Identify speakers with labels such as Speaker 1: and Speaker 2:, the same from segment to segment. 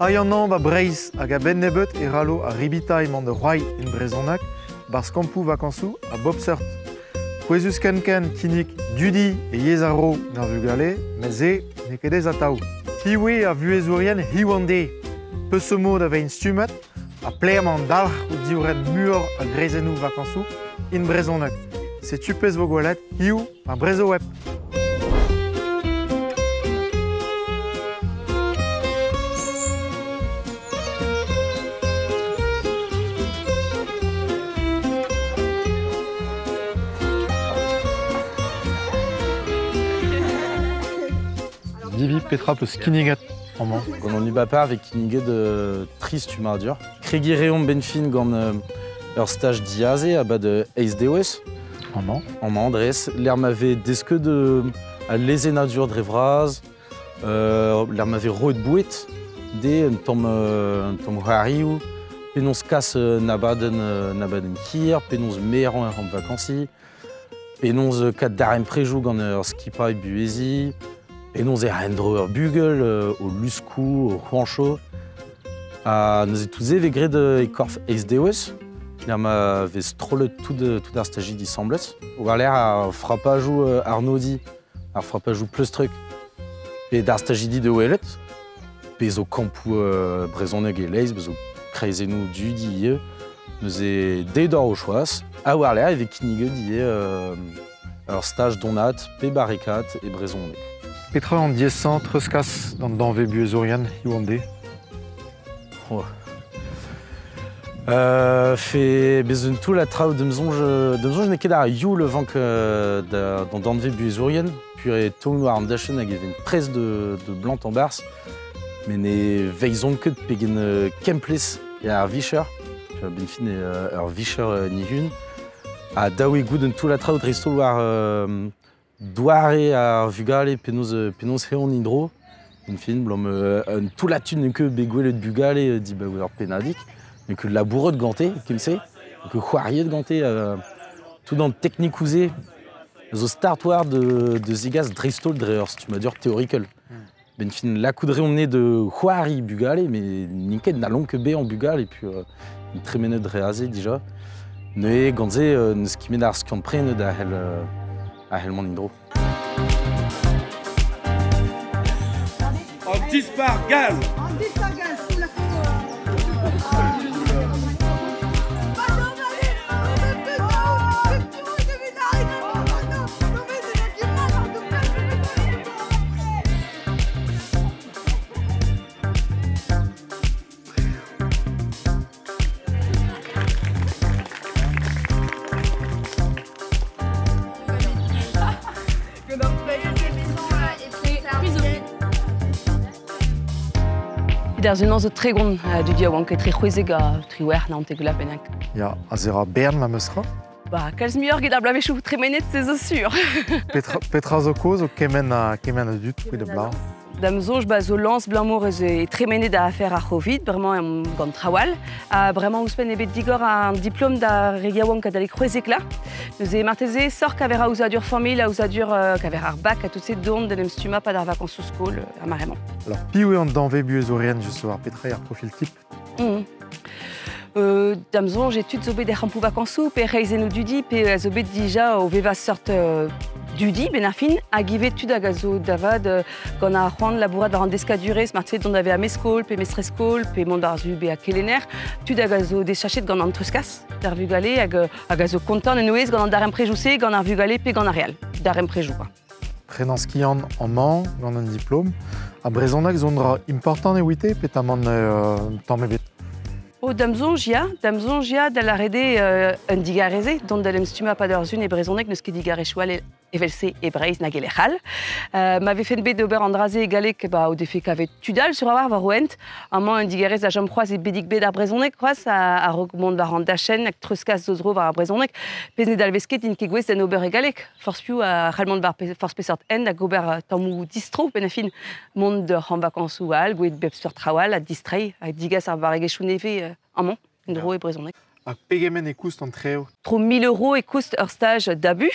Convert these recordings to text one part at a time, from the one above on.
Speaker 1: Aianant ba Breiz hag a ben nebet e ralo a ribita emañ de Roy in Brezonak bar skampou vakansou a Bob Surt. Kouezus ken kinik dudi e yezaro nar vugale, mais e ne kedez a tao. Hiwe a vuezourien hiwande. Peus mod a vein stumet, a pleerman dalr ou diouren muor a grezenou vakansou in Brezonak. Se tupez vo gwelet, hiou a brezo web. Divi Petra peus kiniget en man.
Speaker 2: Gant an ubapar avec kiniget trist humardur. Kregi reom benfin gant ur stage diaze abad Ace Dewes.
Speaker 1: En man.
Speaker 2: En man dres. L'air m'avait deske a lezenadur dre vraz. L'air m'avait roet bouet. De un tom c'hoariou. Penons kas nabaden kir. Penons meran en vakansi. Penons kat darem prejou gant ur skipa e buezi. Penons e rendro ur bugel au luskou, au huancho. Nous e touze ve gred e korf Ace Dewes. L'air m'avait strollet tout ar stagi dissemblez. War l'air a frappajou Arnaudi, ar frappajou plus truc. Pe d'ar stagi de welet. Pe zo kampou brezhoneg e leiz, zo kreizenou dudi ie. Nous e deudor o choas. A war l'air evit kinige die ur stage donat, pe barrikat e brezhoneg.
Speaker 1: Petra an diezsan treuskas d'an ve buezourian hiwande.
Speaker 2: Oh. Fait besoin tout la trao de mzonge n'e ket ar youl vank dans danve buezourien, puis tong noir an dachen hag even prez de blant en bars, mais ne veizon ket pegen kemples et ar vicher, ben fin ur vicher ni hun, a daoue gouden tout la trao dreistol war douare ar vugale penaos heon indro, en fin, blom tout la thune que begwelet bugale di ur penadik, mais que la bourreau de ganté, comme c'est, que c'hoariet de ganté, tout dans le technique ouzé, zo start war de zigas dreistol dre ur stumadur théorical. Ben fin, la coudre omne de c'hoari bugale, mais ninket na long que be en bugale, et puis une tremenet dre aze déjà. Ne ganze, ne skimet ar skiant prene da hel man indro.
Speaker 3: En dispar gaz.
Speaker 4: En dispar gaz, sous la photo.
Speaker 5: Dans une anse très grande du dia wank très chouezeg a triwer na antegula penak.
Speaker 1: Ya a zera bern ma meustra.
Speaker 5: Bah, kalz mior ged ar blavechou tremenet c'est zo sûr.
Speaker 1: Petra zo koz o kemen a dut pouet de blau.
Speaker 5: Dam zonj ba zo lance blamour e tremenet da affaire ar Covid, vraiment gant trawal. Vraiment ouspen ebet digor un diplôme da regia wank a dalek chouezeg la. Nous e marteze sor kaver a ouzadur formil, a ouzadur kaver ar bac, a tout ces dons de nem stuma pa d'ar vacances skol, amarement.
Speaker 1: Alors, pioué en danve buezourian, je sais Petra ar profil type.
Speaker 5: Dam zonj etud zo bet e c'hampou vakansou, pe reizenou dudi, pe zo bet dija o veva sort dudi, ben ar fin, hag ivet tud hag a zo davad gant ar c'hoant labourat ar an deskadurez, marteze dont ave a meskol, pe mestreskol, pe mont ar zu be a kelener, tud hag a zo deschachet gant an treuskas, d'ar vugale, hag a zo kontan en ouez gant an darem prejouse, gant ar vugale, pe gant ar real, darem prejou.
Speaker 1: Prenan skiant en man, gant un diplôme, a brezhoneg zondra important e wite, pet amant tamm
Speaker 5: O dam zonj ya da la rede un digareze, dont dalem stuma pa d'ar zun e brezhoneg neus ket digare choual evelse e breiz na gelechal. M'ave fait bet d'ober an draze e galek o defe kavet tudal sur a war oent, amant un digarez a jam c'hoaz e bedik bet ar brezhoneg c'hoaz a rogmont war an dachen hag treuskas zozro war ar brezhoneg, pez ne dalvesket in ket gwez d'an ober e galek. Force piou a c'halmont war force pesort en hag ober tammou distro ben a fin mont d'ur an vakansou al, gwed bep sur trawal a distrei, hag digas ar barregechou neve amont, en dro e brezhoneg.
Speaker 1: A pegemen e koust an treo.
Speaker 5: Tro 1000 € e koust ur stage d'abu.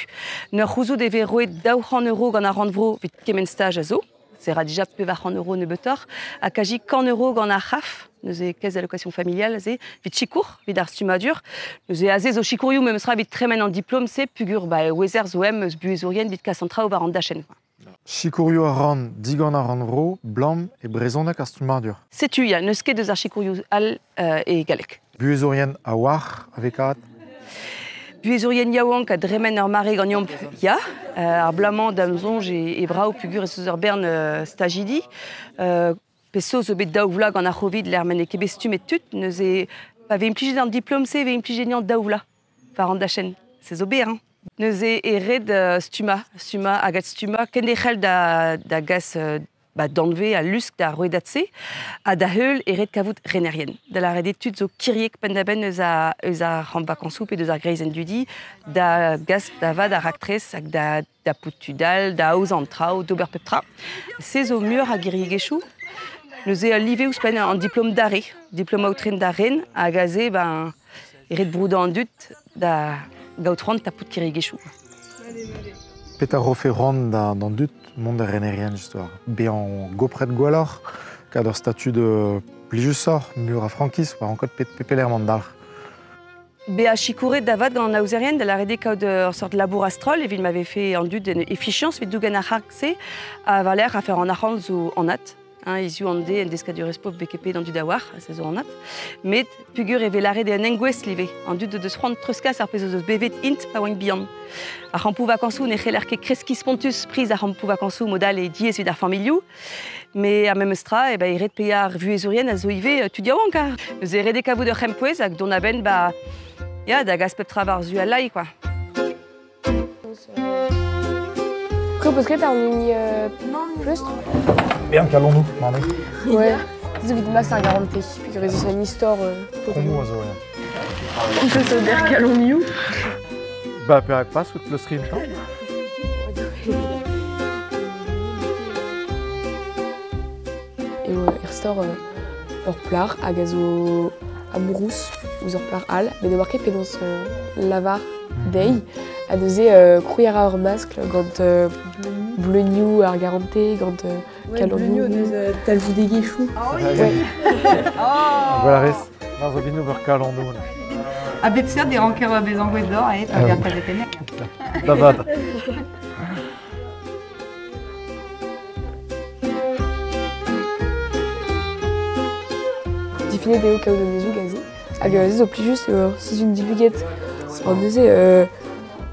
Speaker 5: Neur c'houzo deve roet daouc'han euro gant ar randvro vit kemen stage a zo. c'est déjà peu va en euro ne betor, à kaji qu'en euro gant a raf, nous est caisse d'allocation familiale, c'est vite chicour, vite arstumadur, nous est azé au chicouriou même sera vite très en diplôme, c'est pugur wezer zoem buezourien vite cacentra au varan dachen.
Speaker 1: Chicouriou a ran, digan a ran vro, blam et brezonak arstumadur.
Speaker 5: C'est tu ya, ne ske de chicouriou al et galek.
Speaker 1: Buezourien a war avec arat.
Speaker 5: Buezourien yaouan ka dremen ur mare gant ya, ar blamant d'amzonge et brao pugur et sous bern stagidi. Peso zo bet daouvla gant ar c'hovid l'er men e kebestum et tut, neus e pa ve implige d'an diplôme se, ve implige d'an daouvla, par an dachen. C'est zo ber, hein. Neus e red stuma agat stuma, ken de c'hell da gas d'enlever à lusk da roedatse, a da heul red kavout renerien. Da la red etud zo kiriek pendaben eus a ram vakansou pe deus ar greiz en dudi, da gas da va da raktres hag da poutudal, da aouz an trao, d'ober pep tra. Se zo mur a giriegechou, nous avons livé un diplôme d'arrêt, diplôme outren d'arren, à gazé, eret broudan en dut, da gautran taput kirigechou.
Speaker 1: Peta rofe ran dans dut, monde a renerien histoire. Be en gopret gwalor, kador statut de plijusor, mur a frankis, par encore pepeler mandal.
Speaker 5: Be a chikoure davad gant aouzerien, de la rede kaout de sorte labour astrol, et il m'avait fait en dut d'une efficience, vite dougan a harkse, a valer à faire en arran ou en at. Ils ont des descadures respop VKP dans du dawar, c'est en nat. Mais pugur et velare de nengues livé, en du de front truskas arpezos bevet int pa wang bian. A rampou vakansou ne cheler ke kreski spontus prise a rampou vakansou modal et dies vid ar familiou. Mais à même stra, et red payar vuezourien a zoivé tu dia wanka. Nous red de kavou de rempouez ak don aben ya da gas pep travar zu alai quoi.
Speaker 3: Parce que t'as en ligne plus
Speaker 1: Bien, qu'allons-nous, Marley?
Speaker 3: Ouais, c'est vite masse à garantie. Puis que c'est une histoire.
Speaker 1: Promo à Zoria.
Speaker 3: On peut se dire qu'allons-nous.
Speaker 1: Bah, per pas, sous le stream temps.
Speaker 3: Et restaure hors plar, à gazo amourous, ou hors plar al, mais de marquer pédance lavar day, à doser crouillera hors masque, quand bleu new à garantie, quand calomniou, t'as le vous des guichous.
Speaker 4: Ah oui.
Speaker 1: Voilà, reste. Dans le bino vers calando.
Speaker 4: A bet des rankers à bezangouet d'or et pas bien pas de tenir.
Speaker 1: Davad.
Speaker 3: Définir des hauts caots de maison gazé. À gazé au plus juste, c'est une diviguette. On disait,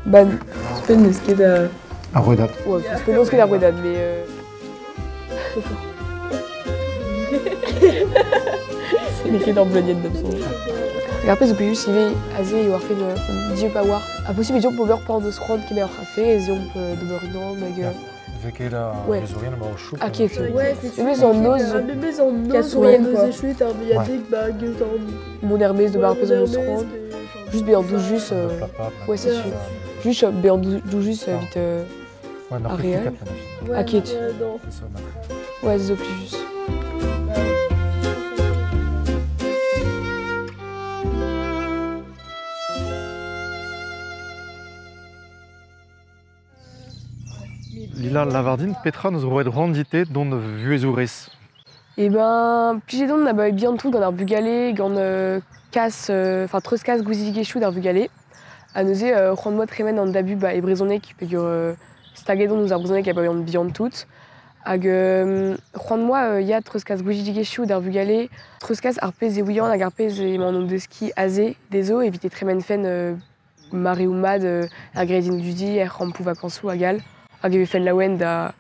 Speaker 3: ban, c'est pas une skate à.
Speaker 1: À Rodat.
Speaker 3: Ouais, c'est pas une skate à Rodat, mais. C'est l'écrit dans Blonienne d'Abson. Après, au plus juste, il va azé et fait de Dieu Power. Impossible, mais on peut leur prendre ce round qui m'a fait, et on peut de Bernard, mais.
Speaker 1: Avec la Zourienne, on va au chou.
Speaker 3: Ah, qui est
Speaker 6: Ouais, c'est
Speaker 3: mais en ose.
Speaker 6: Mais en ose,
Speaker 3: ouais,
Speaker 6: chutes, il y a des bagues,
Speaker 3: mon Hermès de Barpez de Mosron. Juste bien d'où juste. Ouais, c'est sûr. Juste bien d'où juste vite. À réel. À qui est ouais, c'est plus juste.
Speaker 1: Lila Lavardine, Petra nous aurait rendité dont nous vuezoures.
Speaker 3: Eh ben, plus j'ai donc on a bien tout dans un bugalé, dans casse, enfin treus casse gouziligéchou dans bugalé. À nous rendre moi très en début et brisonné qui peut que stagadon nous a brisonné qui a pas bien toutes. Ag rendre moi y a treus casse gouziligéchou dans bugalé, treus casse arpez et ouillant, ag arpez et mon nom de ski azé des eaux éviter très fen marée ou mad agrédine du dit et rampou vacansou agal. Ag fait la wen da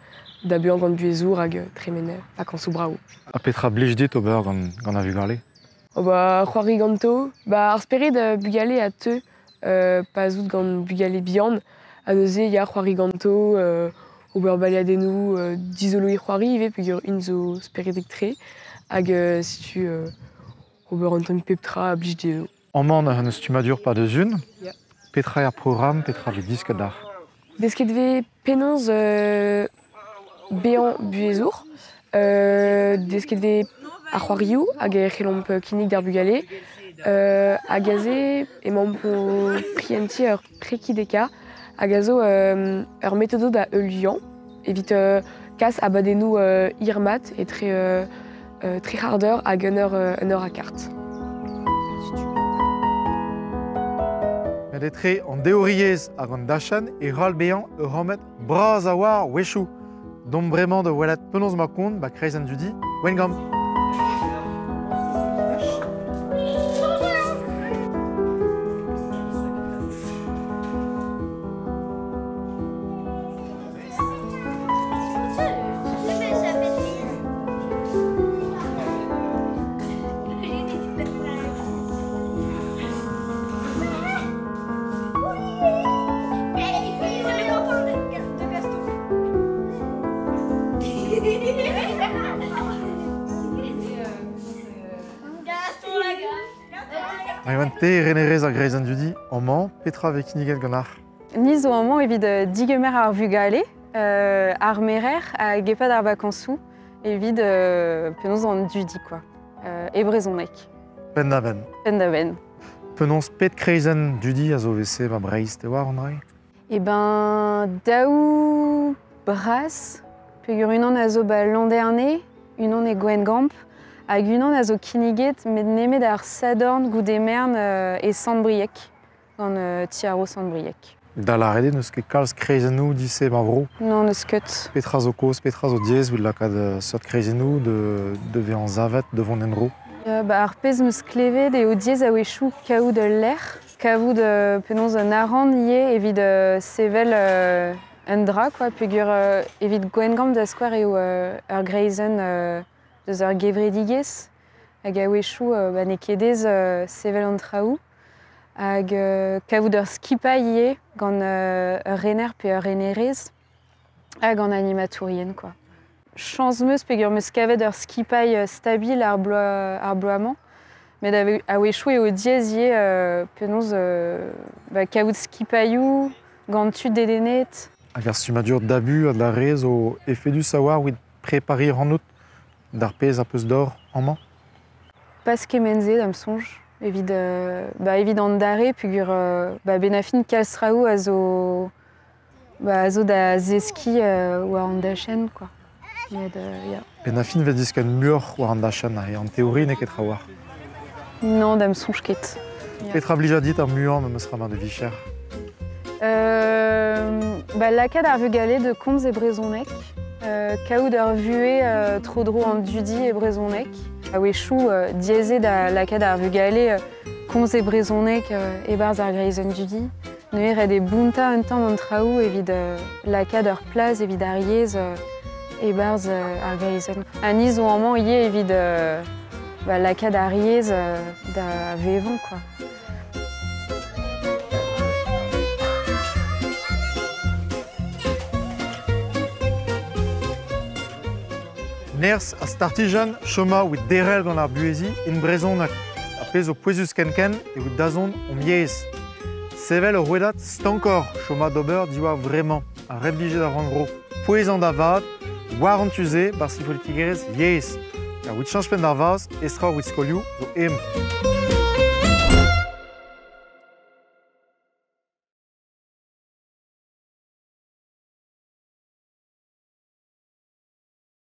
Speaker 3: bean gant buezour ag tremene vacansou brao.
Speaker 1: A Petra blijdit au beurre gant a vugalé.
Speaker 3: Oh bah c'hoari ganto, bah ar spered bugalé a te pas out gant bugalé bihan, a neuze ya c'hoari ganto au beurre baliadenou d'isoloe c'hoari ive puis une zo speredek tre ag si tu au beurre anton peptra blijdé.
Speaker 1: En man un stumadur pas de zune.
Speaker 3: Yeah.
Speaker 1: Petra a programme, Petra le disque d'art.
Speaker 3: Desket ve penons bean buezour, desket ve a c'hoarioù hag e c'helomp kinik d'ar bugalé, hag aze emañ po prienti ur prekideka hag a zo ur metodo da eul lian, evit Kas abadenu irmat et très harder à gunner un heure à carte.
Speaker 1: Met etre an deoriez hag an dachan e ral behan remet braz a war wechou. Dom bremañ de welet penaos ma kont, ba kreiz an dudi, wengam. Te renerez ar greiz an dudi, amman, petra ve kinniget gant ar.
Speaker 7: Niz o amman evit digemer ar vugale, ar merer a gepad ar vakañsoù, evit penaos an dudi, quoi. E brezhoneg.
Speaker 1: Pen da ben.
Speaker 7: Pen da ben.
Speaker 1: Penaos pet kreiz an dudi a zo vese ma breiz te war an rai?
Speaker 7: E ben, daou bras, peogwir unan a zo landerne, unan e Gwengamp, hag unan a zo kinniget met nemet ar sadorn goude mern e Sandbriek, gant tiaro Sandbriek.
Speaker 1: Da la rede neus ket kalz kreizennou dise ma vro.
Speaker 7: Non, neus ket.
Speaker 1: Petra zo koz, petra zo diez, oud lakad seurt kreizennou de ve an zavet devant en ro.
Speaker 7: Ar pez meus klevet eo diez a wechou kaout l'er. Kaout penaos an aran ie evit sevel un dra, quoi. Peogwir evit Gwengamp da skouar eo ur greizen deus ur gevredigez. Hag a wechou ne kedez sevel an traoù. Hag kaout ur skipa ie gant ur rener pe ur renerez. Hag an animatourien, quoi. Chans meus peogwir meus kavet ur skipai stabil ar bloaman. Met a wechou eo diez ie penaos kaout skipaiou, gant tud dedenet.
Speaker 1: Hag ar stumadur dabu a da rez o efedu saouar oud preparir an out d'ar pez a peus d'or amman?
Speaker 7: Pas kemenze dam sonj. Evit an dare peogwir benafin kalsraou a zo da zeski war an dachenn, quoi.
Speaker 1: Benafin vet disken muor war an dachenn e an teori ne ket tra war.
Speaker 7: Non, dam sonj ket.
Speaker 1: Petra blija dit ar muan meus ramar de vicher.
Speaker 7: Lakad ar vugale de komz e brezhoneg. Kaout ur vue tro dro an dudi e brezhoneg. A wechou dieze da lakad ar vugale komz e brezhoneg e barz ar greizen dudi. Neuer ed e bounta un tamm an traoù evit lakad ur plaz evit ar yez e barz ar greizen. Aniz o amman ie evit lakad ar yez da vevan, quoi.
Speaker 1: Ners a startijan choma oud derel gant ar buezi in brezhoneg. A pez o pouezus kenken e oud dazont o miez. Sevel o rouedat stankor choma d'ober diwar vremañ. A red vije da randro. Pouezan da vat, war an tuze, bar si politigerez yez. Ar oud chanjpen d'ar vaz, estra oud skolioù zo em.